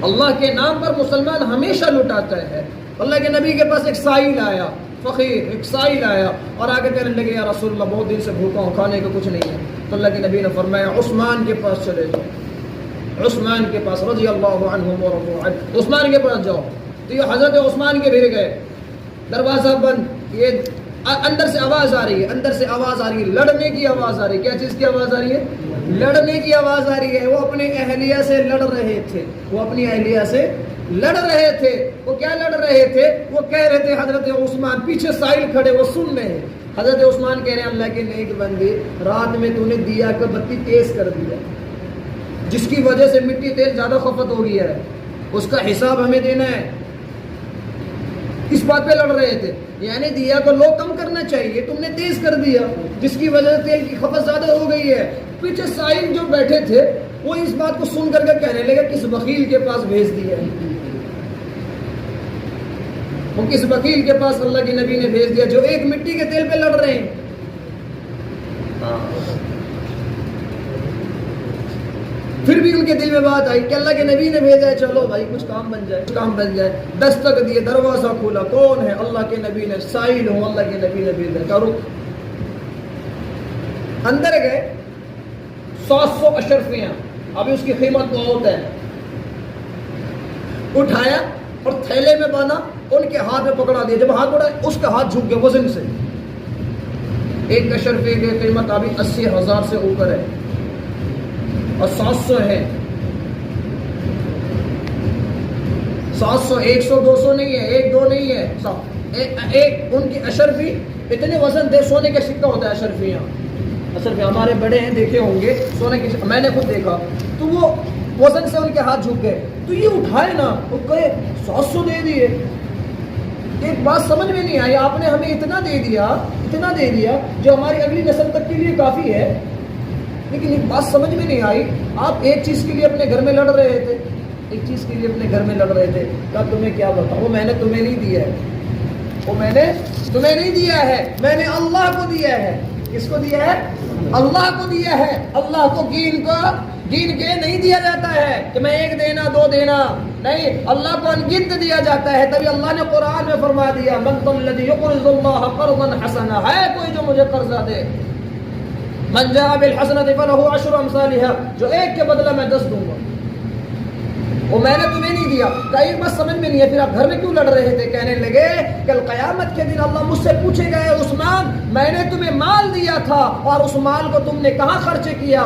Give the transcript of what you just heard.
اللہ کے نام پر مسلمان ہمیشہ لٹاتا ہے. اللہ کے نبی کے پاس ایک سائل آیا, فقیر ایک سائل آیا اور آگے کہنے لگے یا رسول اللہ بہت دن سے بھوکا ہوں, کھانے کا کچھ نہیں ہے. تو اللہ کے نبی نے فرمایا عثمان کے پاس چلے جاؤ, عثمان کے پاس رضی اللہ عنہم ورضوا عنہ, عثمان کے پاس جاؤ. تو یہ حضرت عثمان کے بھیڑ گئے, دروازہ بند, یہ اندر سے آواز آ رہی ہے, اندر سے آواز آ رہی ہے, لڑنے کی آواز آ رہی ہے. کیا چیز کی آواز آ رہی ہے؟ لڑنے کی آواز آ رہی ہے. وہ اپنی اہلیہ سے لڑ رہے تھے, وہ اپنی اہلیہ سے لڑ رہے تھے. وہ کیا لڑ رہے تھے؟ وہ کہہ رہے تھے حضرت عثمان, پیچھے سائل کھڑے وہ سن رہے ہیں. حضرت عثمان کہہ رہے ہیں اللہ کے نیک بندے, رات میں تو نے دیا کا بتی تیز کر دیا, جس کی وجہ سے مٹی تیل زیادہ خفت ہو گیا ہے, اس کا حساب ہمیں دینا ہے. اس بات پہ لڑ رہے تھے, یعنی دیا کو لو کم کرنا چاہیے, تم نے تیز کر دیا جس کی وجہ سے تیل کی کھپت زیادہ ہو گئی ہے. پیچھے سائل جو بیٹھے تھے وہ اس بات کو سن کر کے کہنے لگے کس وکیل کے پاس بھیج دیا ہے, وہ کس وکیل کے پاس اللہ کے نبی نے بھیج دیا جو ایک مٹی کے تیل پہ لڑ رہے ہیں. پھر بھی ان کے دل میں بات آئی کہ اللہ کے نبی نے بھیجا ہے, چلو بھائی کچھ کام بن جائے, کچھ کام بن جائے. دستک دیے, دروازہ کھولا, کون ہے؟ اللہ کے نبی نے. سائل ہوں, اللہ کے نبی نے بھیجا, کرو. اندر گئے, 700 اشرفیاں, ابھی اس کی قیمت بہت ہے. اٹھایا اور تھیلے میں باندھا, ان کے ہاتھ میں پکڑا دیا. جب ہاتھ پکڑا اس کا ہاتھ جھک گیا وزن سے. ایک اشرفی کی قیمت ابھی 80,000 سے اوپر ہے اور 700 ہے. 700 100 200 نہیں ہے, 1 2 نہیں ہے, ایک ان کی اشرفی اتنے وزن دے. سونے کا سکہ ہوتا ہے اشرفیاں, اشرفیاں ہمارے بڑے ہیں دیکھے ہوں گے, سونے کی, میں نے خود دیکھا. تو وہ وزن سے ان کے ہاتھ جھک گئے. تو یہ اٹھائے نا, وہ کہے 700 دے دیے. ایک بات سمجھ میں نہیں آئی, آپ نے ہمیں اتنا دے دیا جو ہماری اگلی نسل تک کے لیے کافی ہے. لیکن ایک بات سمجھ میں نہیں آئی, آپ ایک چیز کے لیے اپنے گھر میں لڑ رہے تھے, ایک چیز کے لیے اپنے گھر میں لڑ رہے تھے. کہا تمہیں کیا بتاؤں, وہ میں نے تمہیں نہیں دیا ہے, وہ میں نے تمہیں نہیں دیا ہے, میں نے اللہ کو دیا ہے. کس کو دیا ہے؟ اللہ کو دیا ہے. اللہ کو گین کے نہیں دیا جاتا ہے کہ میں 1 دینا 2 دینا نہیں, اللہ کو انگنت دیا جاتا ہے. تبھی اللہ نے قرآن میں فرما دیا من ذا الذی یقرض اللہ قرضا حسنا, ہے کوئی جو مجھے قرضہ دے. من جاء بالحسنۃ فلہ عشر امثالها, جو 1 کے بدلہ میں 10 دوں گا. وہ میں نے تمہیں نہیں دیا. کئی بات سمجھ میں نہیں ہے, پھر آپ گھر میں کیوں لڑ رہے تھے؟ کہنے لگے کل قیامت کے دن اللہ مجھ سے پوچھے گا عثمان میں نے تمہیں مال دیا تھا اور اس مال کو تم نے کہاں خرچ کیا؟